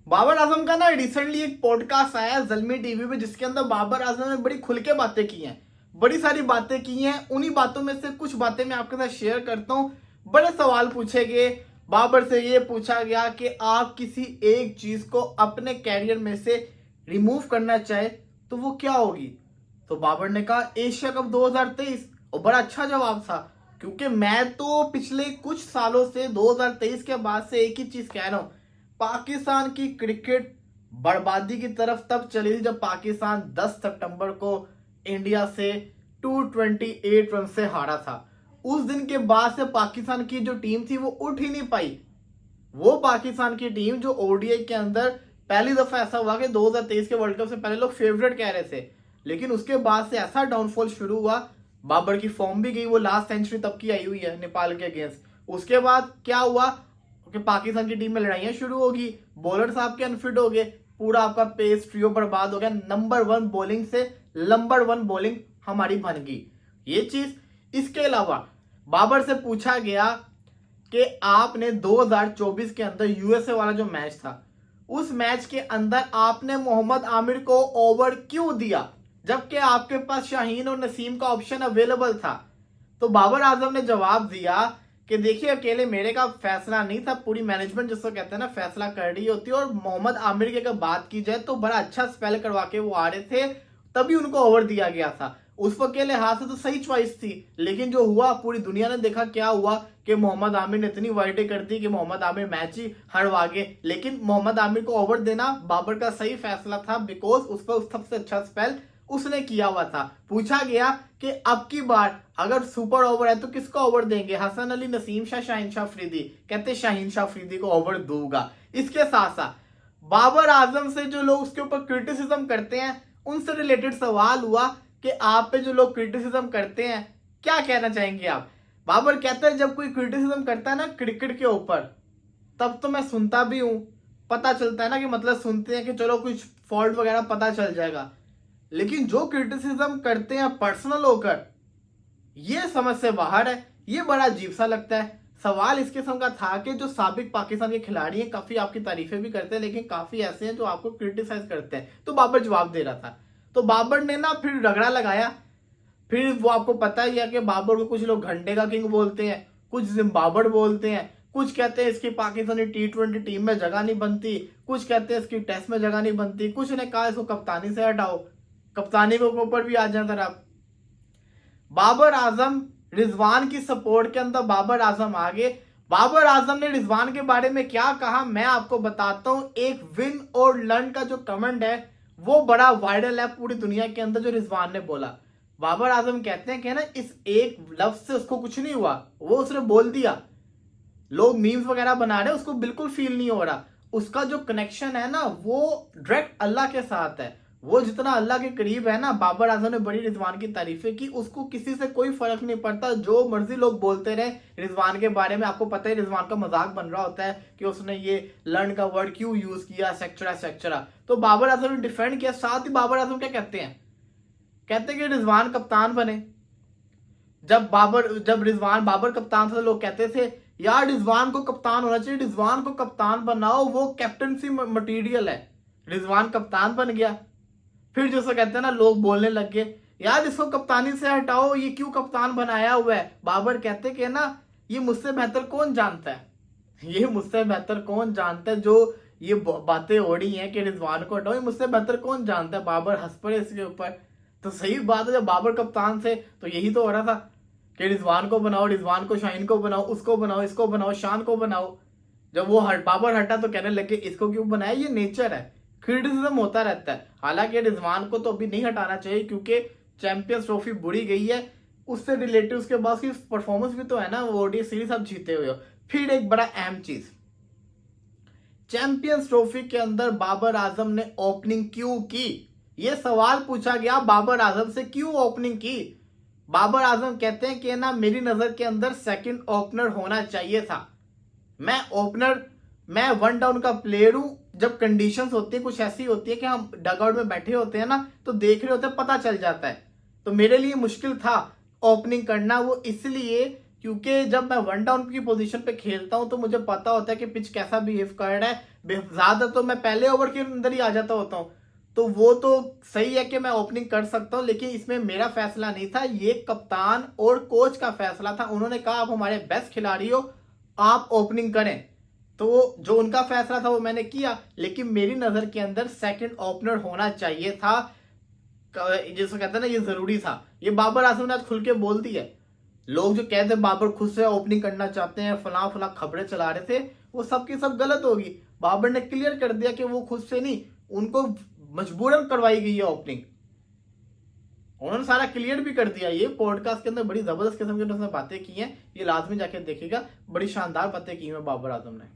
बाबर आजम का ना रिसेंटली एक पॉडकास्ट आया ज़ल्मी टीवी पे, जिसके अंदर बाबर आजम ने बड़ी खुल के बातें की हैं, बड़ी सारी बातें की हैं। उन्हीं बातों में से कुछ बातें मैं आपके साथ शेयर करता हूँ। बड़े सवाल पूछे गए बाबर से। ये पूछा गया कि आप किसी एक चीज को अपने कैरियर में से रिमूव करना चाहे तो वो क्या होगी। तो बाबर ने कहा एशिया कप 2023, और बड़ा अच्छा जवाब था, क्योंकि मैं तो पिछले कुछ सालों से 2023 के बाद से एक ही चीज कह रहा हूं, पाकिस्तान की क्रिकेट बर्बादी की तरफ तब चली थी जब पाकिस्तान 10 सितंबर को इंडिया से 228 रन से हारा था। उस दिन के बाद से पाकिस्तान की जो टीम थी वो उठ ही नहीं पाई। वो पाकिस्तान की टीम जो ओडीआई के अंदर पहली दफा ऐसा हुआ कि 2023 के वर्ल्ड कप से पहले लोग फेवरेट कह रहे थे, लेकिन उसके बाद से ऐसा डाउनफॉल शुरू हुआ। बाबर की फॉर्म भी गई, वो लास्ट सेंचुरी तब की आई हुई है नेपाल के अगेंस्ट। उसके बाद क्या हुआ कि पाकिस्तान की टीम में लड़ाइयां शुरू होगी, बॉलर साहब के अनफिट हो गए, पूरा आपका पेस ट्रियो बर्बाद हो गया। नंबर 1 बॉलिंग से नंबर 1 बॉलिंग हमारी बन गई ये चीज। इसके अलावा बाबर से पूछा गया कि आपने 2024 के अंदर यूएसए वाला जो मैच था, उस मैच के अंदर आपने मोहम्मद आमिर को ओवर क्यों दिया जबकि आपके पास शाहीन और नसीम का ऑप्शन अवेलेबल था। तो बाबर आजम ने जवाब दिया कि देखिए अकेले मेरे का फैसला नहीं था, पूरी मैनेजमेंट जिसको कहते हैं ना फैसला कर रही होती है। और मोहम्मद आमिर की अगर बात की जाए तो बड़ा अच्छा स्पेल करवा के वो आ रहे थे, तभी उनको ओवर दिया गया था। उस वक्त के लिहाज से तो सही चॉइस थी, लेकिन जो हुआ पूरी दुनिया ने देखा क्या हुआ कि मोहम्मद आमिर ने इतनी वाइडें कर दी कि मोहम्मद आमिर मैच ही हरवा गए। लेकिन मोहम्मद आमिर को ओवर देना बाबर का सही फैसला था, बिकॉज उस पर सबसे अच्छा स्पेल उसने किया हुआ था। पूछा गया कि अब की बार अगर सुपर ओवर है तो किसको ओवर देंगे, हसन अली, नसीम शाह, शाहीन शाह अफरीदी। कहते शाहीन शाह अफरीदी को ओवर दूंगा। इसके साथ साथ बाबर आजम से जो लोग उसके ऊपर क्रिटिसिज्म करते हैं उनसे रिलेटेड सवाल हुआ कि आप पे जो लोग क्रिटिसिज्म करते हैं क्या कहना चाहेंगे आप। बाबर कहते हैं जब कोई क्रिटिसिज्म करता है ना क्रिकेट के ऊपर, तब तो मैं सुनता भी हूं, पता चलता है ना कि मतलब सुनते हैं कि चलो कुछ फॉल्ट वगैरह पता चल जाएगा, लेकिन जो क्रिटिसिज्म करते हैं पर्सनल होकर, ये समझ से बाहर है। ये बड़ा अजीब सा लगता है। सवाल इस किस्म का था कि जो साबिक पाकिस्तान के खिलाड़ी हैं काफी आपकी तारीफें भी करते हैं, लेकिन काफी ऐसे हैं जो आपको क्रिटिसाइज करते हैं। तो बाबर जवाब दे रहा था, तो बाबर ने ना फिर रगड़ा लगाया। फिर वो आपको पता ही है कि बाबर को कुछ लोग घंटे का किंग बोलते हैं, कुछ जिम्बाबर बोलते हैं, कुछ कहते हैं इसकी पाकिस्तानी T20 टीम में जगह नहीं बनती, कुछ कहते हैं इसकी टेस्ट में जगह नहीं बनती, कुछ ने कहा इसको कप्तानी से हटाओ। कप्तानी के ऊपर भी आ जाए आप। बाबर आजम रिजवान की सपोर्ट के अंदर बाबर आजम आगे। बाबर आजम ने रिजवान के बारे में क्या कहा मैं आपको बताता हूं। एक विन और लर्न का जो कमेंट है वो बड़ा वायरल है पूरी दुनिया के अंदर, जो रिजवान ने बोला। बाबर आजम कहते हैं कि ना इस एक लफ्ज से उसको कुछ नहीं हुआ, वो उसने बोल दिया। लोग मीम्स वगैरह बना रहे, उसको बिल्कुल फील नहीं हो रहा। उसका जो कनेक्शन है ना वो डायरेक्ट अल्लाह के साथ है। वो जितना अल्लाह के करीब है ना, बाबर आजम ने बड़ी रिजवान की तारीफें की। उसको किसी से कोई फर्क नहीं पड़ता, जो मर्जी लोग बोलते रहे रिजवान के बारे में। आपको पता है रिजवान का मजाक बन रहा होता है कि उसने ये लर्न का वर्ड क्यों यूज किया, सेक्चरा सेक्चरा। तो बाबर आजम ने डिफेंड किया। साथ ही बाबर आजम क्या कहते हैं, कहते हैं कि रिजवान कप्तान बने। जब रिजवान बाबर कप्तान था लोग कहते थे यार रिजवान को कप्तान होना चाहिए, रिजवान को कप्तान बनाओ, वो कैप्टनसी मटेरियल है। रिजवान कप्तान बन गया। फिर जैसा कहते हैं ना लोग बोलने लग गए यार इसको कप्तानी से हटाओ, ये क्यों कप्तान बनाया हुआ है। बाबर कहते कि ना ये मुझसे बेहतर कौन जानता है, ये मुझसे बेहतर कौन जानता है, जो ये बातें हो रही हैं कि रिजवान को हटाओ, ये मुझसे बेहतर कौन जानता है। बाबर हंस पड़े इसके ऊपर। तो सही बात है, जब बाबर कप्तान थे तो यही तो हो रहा था कि रिजवान को बनाओ, रिजवान को शाहीन को बनाओ, उसको बनाओ, इसको बनाओ, शान को बनाओ। जब वो बाबर हटा तो कहने लगे इसको क्यों बनाया, ये नेचर है, क्रिटिसिज्म होता रहता है। हालांकि रिजवान को तो अभी नहीं हटाना चाहिए क्योंकि चैंपियंस ट्रॉफी बुरी गई है, उससे रिलेटेड उसके बाद की परफॉर्मेंस भी तो है ना, वो ओडीआई सीरीज आप जीते हुए हो। फिर एक बड़ा अहम चीज, चैंपियंस ट्रॉफी के अंदर बाबर आजम ने ओपनिंग क्यों की। यह सवाल पूछा गया बाबर आजम से, क्यों ओपनिंग की। बाबर आजम कहते हैं कि ना मेरी नजर के अंदर सेकंड ओपनर होना चाहिए था। मैं वन डाउन का प्लेयर हूं। जब कंडीशंस होती है कुछ ऐसी होती है कि हम डगआउट में बैठे होते हैं ना, तो देख रहे होते हैं, पता चल जाता है। तो मेरे लिए मुश्किल था ओपनिंग करना, वो इसलिए क्योंकि जब मैं 1 डाउन की पोजीशन पे खेलता हूं तो मुझे पता होता है कि पिच कैसा बिहेव कर रहा है। ज्यादा तो मैं पहले ओवर के अंदर ही आ जाता होता हूं, तो वो तो सही है कि मैं ओपनिंग कर सकता हूं, लेकिन इसमें मेरा फैसला नहीं था, ये कप्तान और कोच का फैसला था। उन्होंने कहा आप हमारे बेस्ट खिलाड़ी हो, आप ओपनिंग करें। तो जो उनका फैसला था वो मैंने किया, लेकिन मेरी नजर के अंदर सेकंड ओपनर होना चाहिए था। जैसे कहते हैं ना, ये जरूरी था। ये बाबर आजम ने आज खुल के बोल दी है। लोग जो कहते हैं बाबर खुद से ओपनिंग करना चाहते हैं, फला फला खबरें चला रहे थे, वो सब की सब गलत होगी। बाबर ने क्लियर कर दिया कि वो खुद से नहीं, उनको मजबूरन करवाई गई है ओपनिंग। उन्होंने सारा क्लियर भी कर दिया। ये पॉडकास्ट के अंदर बड़ी जबरदस्त किस्म की उन्होंने बातें की हैं, ये लाजमी जाके देखेगा। बड़ी शानदार बातें की हैं बाबर आजम ने।